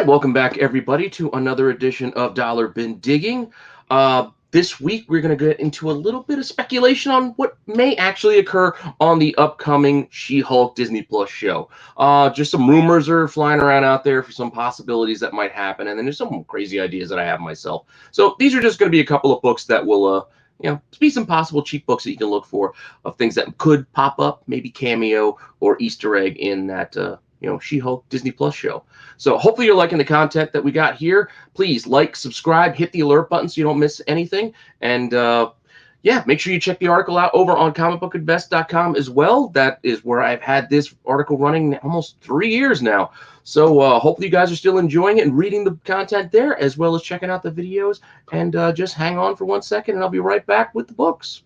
right, welcome back, everybody, to another edition of Dollar Bin Digging. This week, we're going to get into a little bit of speculation on what may actually occur on the upcoming She-Hulk Disney Plus show. Just some rumors are flying around out there for some possibilities that might happen, and then there's some crazy ideas that I have myself. So these are just going to be a couple of books that will, be some possible cheap books that you can look for of things that could pop up, maybe cameo or Easter egg in that, She-Hulk Disney Plus show. So hopefully you're liking the content that we got here. Please like, subscribe, hit the alert button so you don't miss anything. And make sure you check the article out over on comicbookinvest.com as well. That is where I've had this article running almost 3 years now. So hopefully you guys are still enjoying it and reading the content there, as well as checking out the videos. And just hang on for 1 second, and I'll be right back with the books.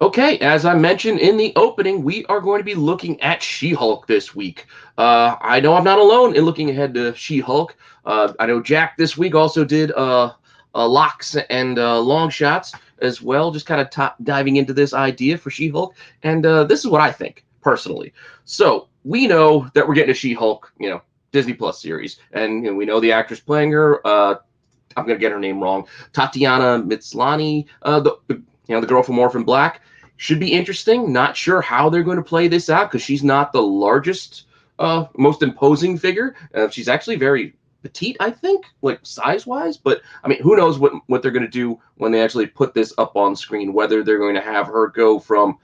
Okay, as I mentioned in the opening, we are going to be looking at She-Hulk this week. I know I'm not alone in looking ahead to She-Hulk. I know Jack this week also did locks and long shots as well, just kind of diving into this idea for She-Hulk. And this is what I think, personally. So we know that we're getting a She-Hulk, Disney Plus series. And we know the actress playing her. I'm going to get her name wrong. Tatiana Maslany, the girl from Orphan Black. Should be interesting. Not sure how they're going to play this out because she's not the largest, most imposing figure. She's actually very petite, I think, like size-wise. But, I mean, who knows what they're going to do when they actually put this up on screen, whether they're going to have her go from,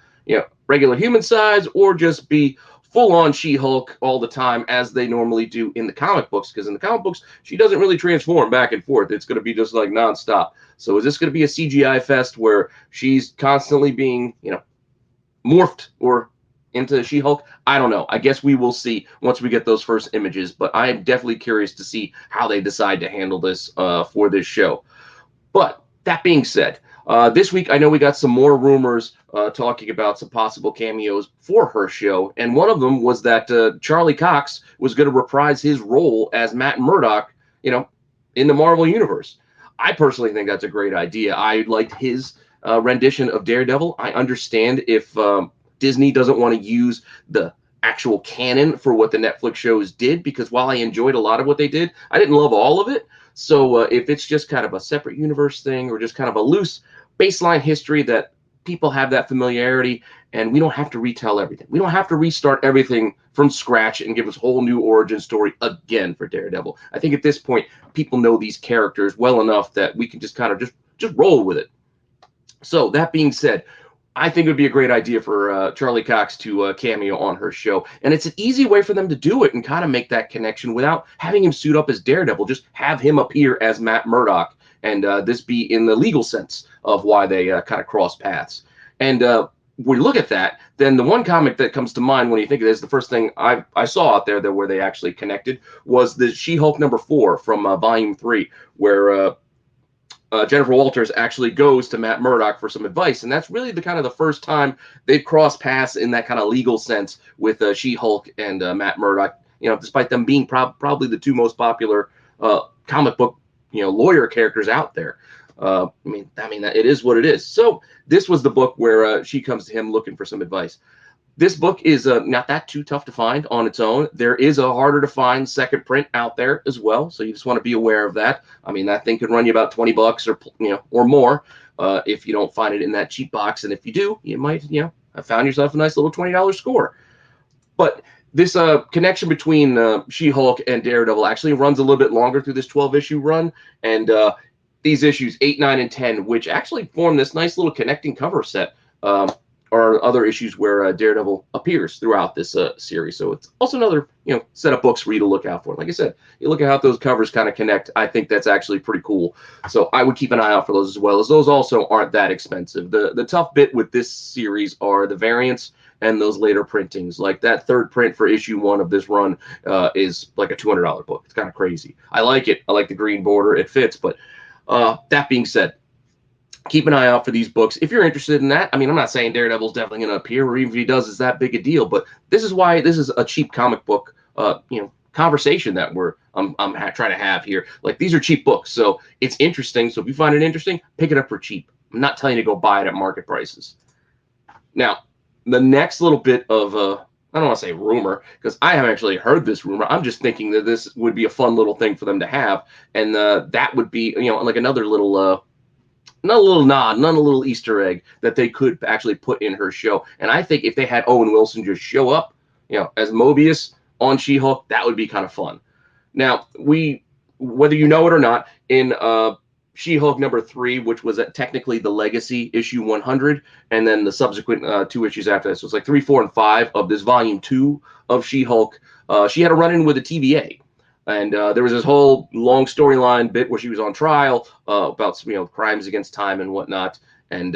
regular human size or just be full-on She-Hulk all the time as they normally do in the comic books, because in the comic books, she doesn't really transform back and forth. It's going to be just like nonstop. So is this going to be a CGI fest where she's constantly being, morphed or into She-Hulk? I don't know. I guess we will see once we get those first images, but I am definitely curious to see how they decide to handle this for this show. But that being said, this week, I know we got some more rumors talking about some possible cameos for her show, and one of them was that Charlie Cox was going to reprise his role as Matt Murdock, in the Marvel Universe. I personally think that's a great idea. I liked his rendition of Daredevil. I understand if Disney doesn't want to use the actual canon for what the Netflix shows did, because while I enjoyed a lot of what they did, I didn't love all of it. So if it's just kind of a separate universe thing or just kind of a loose baseline history that people have that familiarity, and we don't have to retell everything. We don't have to restart everything from scratch and give us a whole new origin story again for Daredevil. I think at this point, people know these characters well enough that we can just kind of just roll with it. So that being said, I think it would be a great idea for Charlie Cox to cameo on her show. And it's an easy way for them to do it and kind of make that connection without having him suit up as Daredevil. Just have him appear as Matt Murdock, and this be in the legal sense of why they kind of cross paths. And when you look at that, then the one comic that comes to mind when you think of this, the first thing I saw out there that where they actually connected was the She-Hulk #4 from Volume 3, where Jennifer Walters actually goes to Matt Murdock for some advice, and that's really the first time they've crossed paths in that kind of legal sense with She-Hulk and Matt Murdock. Despite them being probably the two most popular comic book lawyer characters out there. I mean that it is what it is. So this was the book where she comes to him looking for some advice. This book is not that too tough to find on its own. There is a harder to find second print out there as well, so you just want to be aware of that. I mean, that thing could run you about $20 or more if you don't find it in that cheap box, and if you do, you might have found yourself a nice little $20 score. But this connection between She-Hulk and Daredevil actually runs a little bit longer through this 12-issue run, and these issues 8, 9, and 10, which actually form this nice little connecting cover set, are other issues where Daredevil appears throughout this series. So it's also another set of books for you to look out for. Like I said, you look at how those covers kind of connect. I think that's actually pretty cool. So I would keep an eye out for those as well, as those also aren't that expensive. The tough bit with this series are the variants and those later printings. Like that third print for issue 1 of this run is like a $200 book. It's kind of crazy. I like it. I like the green border. It fits. But that being said, keep an eye out for these books if you're interested in that. I mean, I'm not saying Daredevil's definitely going to appear, or even if he does, is that big a deal. But this is why this is a cheap comic book, conversation that I'm trying to have here. Like, these are cheap books, so it's interesting. So if you find it interesting, pick it up for cheap. I'm not telling you to go buy it at market prices. Now, the next little bit of I don't want to say rumor, because I haven't actually heard this rumor. I'm just thinking that this would be a fun little thing for them to have, and that would be, like another little not a little nod, not a little Easter egg that they could actually put in her show. And I think if they had Owen Wilson just show up, as Mobius on She-Hulk, that would be kind of fun. Now, whether you know it or not, in She-Hulk #3, which was technically the Legacy issue 100, and then the subsequent 2 issues after that, so it's like 3, 4, and 5 of this volume 2 of She-Hulk, she had a run-in with the TVA. And there was this whole long storyline bit where she was on trial about crimes against time and whatnot. And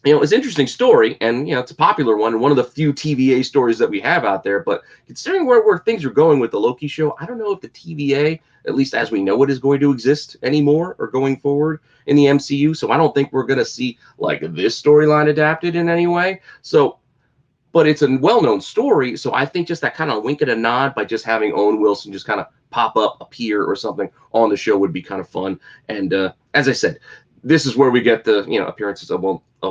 it's an interesting story, and it's a popular one of the few TVA stories that we have out there. But considering where things are going with the Loki show, I don't know if the TVA, at least as we know it, is going to exist anymore or going forward in the MCU. So I don't think we're going to see like this storyline adapted in any way. So. But it's a well-known story, so I think just that kind of wink and a nod by just having Owen Wilson just kind of pop up, appear, or something on the show would be kind of fun. And as I said, this is where we get the appearances of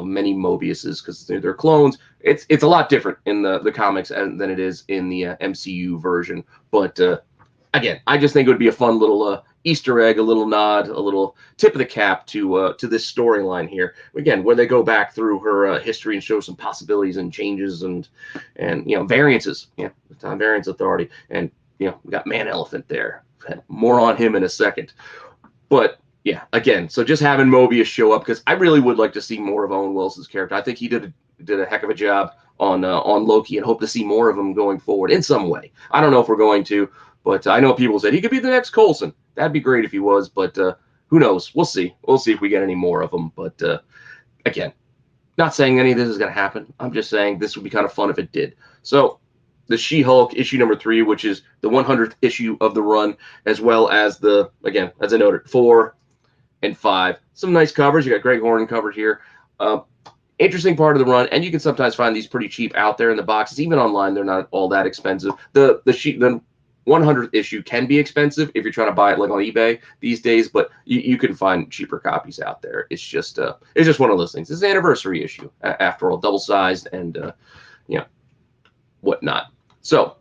many Mobiuses, because they're clones. It's a lot different in the comics than it is in the MCU version. But again, I just think it would be a fun little Easter egg, a little nod, a little tip of the cap to this storyline here. Again, where they go back through her history and show some possibilities and changes and variances. Time Variance Authority, and we got Man Elephant there. More on him in a second. But yeah, again, so just having Mobius show up, because I really would like to see more of Owen Wilson's character. I think he did a heck of a job on Loki, and hope to see more of him going forward in some way. I don't know if we're going to. But I know people said he could be the next Coulson. That'd be great if he was, but who knows? We'll see. We'll see if we get any more of them. But again, not saying any of this is going to happen. I'm just saying this would be kind of fun if it did. So the She-Hulk issue #3, which is the 100th issue of the run, as well as again, as I noted, 4 and 5. Some nice covers. You got Greg Horn covered here. Interesting part of the run, and you can sometimes find these pretty cheap out there in the boxes. Even online, they're not all that expensive. The 100th issue can be expensive if you're trying to buy it like on eBay these days, but you can find cheaper copies out there. It's just one of those things. It's an anniversary issue, after all, double-sized and whatnot. So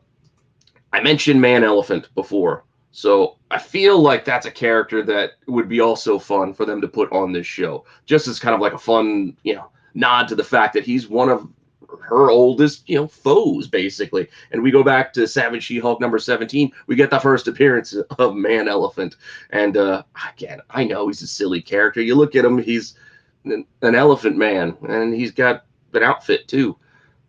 I mentioned Man Elephant before, so I feel like that's a character that would be also fun for them to put on this show, just as kind of like a fun nod to the fact that he's one of her oldest, foes, basically. And we go back to Savage She-Hulk #17. We get the first appearance of Man Elephant. And again, I know he's a silly character. You look at him, he's an elephant man, and he's got an outfit too.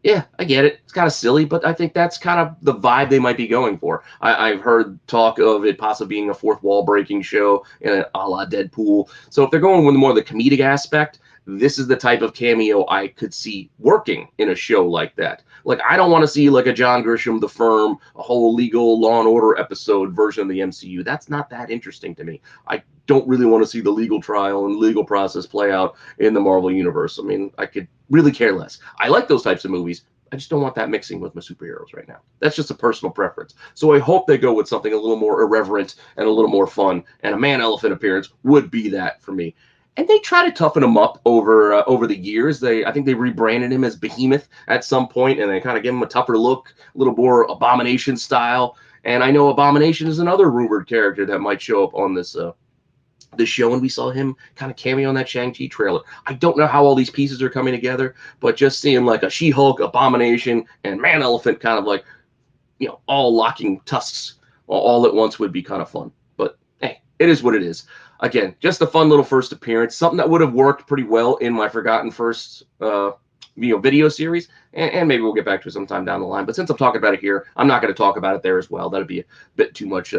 Yeah, I get it. It's kind of silly, but I think that's kind of the vibe they might be going for. I've heard talk of it possibly being a fourth wall breaking show, a la Deadpool. So if they're going with more of the comedic aspect, this is the type of cameo I could see working in a show like that. Like, I don't want to see like a John Grisham, The Firm, a whole legal Law and Order episode version of the MCU. That's not that interesting to me. I don't really want to see the legal trial and legal process play out in the Marvel Universe. I mean, I could really care less. I like those types of movies. I just don't want that mixing with my superheroes right now. That's just a personal preference. So I hope they go with something a little more irreverent and a little more fun, and a Man Elephant appearance would be that for me. And they try to toughen him up over the years. I think they rebranded him as Behemoth at some point, and they kind of give him a tougher look, a little more Abomination style. And I know Abomination is another rumored character that might show up on this show, and we saw him kind of cameo on that Shang-Chi trailer. I don't know how all these pieces are coming together, but just seeing like a She-Hulk, Abomination, and Man Elephant kind of like, all locking tusks all at once would be kind of fun. But hey, it is what it is. Again, just a fun little first appearance, something that would have worked pretty well in my Forgotten First video series, and maybe we'll get back to it sometime down the line. But since I'm talking about it here, I'm not going to talk about it there as well. That'd be a bit too much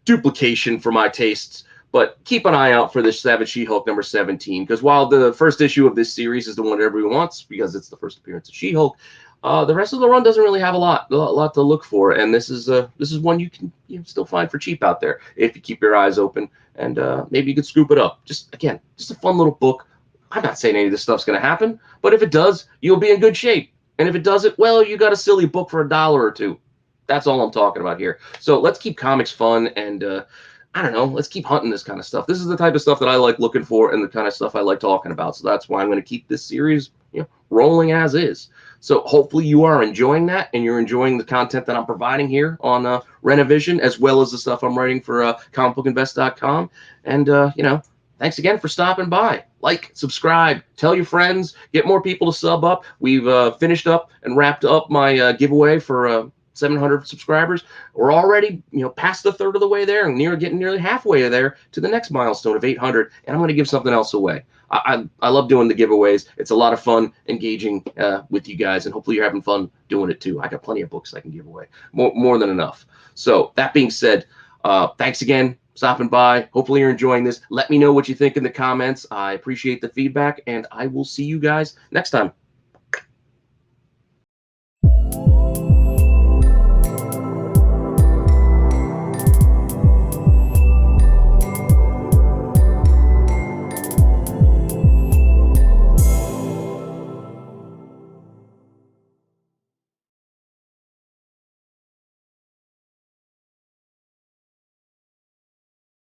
duplication for my tastes. But keep an eye out for this Savage She-Hulk #17, because while the first issue of this series is the one everyone wants, because it's the first appearance of She-Hulk, the rest of the run doesn't really have a lot to look for, and this is one you can still find for cheap out there if you keep your eyes open, and maybe you could scoop it up. Just a fun little book. I'm not saying any of this stuff's going to happen, but if it does, you'll be in good shape. And if it doesn't, well, you got a silly book for $1 or $2. That's all I'm talking about here. So let's keep comics fun and I don't know, let's keep hunting this kind of stuff. This is the type of stuff that I like looking for and the kind of stuff I like talking about. So that's why I'm going to keep this series, rolling as is. So hopefully you are enjoying that and you're enjoying the content that I'm providing here on Rennavision, as well as the stuff I'm writing for comicbookinvest.com. And, thanks again for stopping by. Like, subscribe, tell your friends, get more people to sub up. We've finished up and wrapped up my giveaway for 700 subscribers. We're already, past a third of the way there and getting nearly halfway there to the next milestone of 800. And I'm going to give something else away. I love doing the giveaways. It's a lot of fun engaging with you guys, and hopefully you're having fun doing it too. I got plenty of books I can give away, more than enough. So that being said, thanks again stopping by. Hopefully you're enjoying this. Let me know what you think in the comments. I appreciate the feedback, and I will see you guys next time.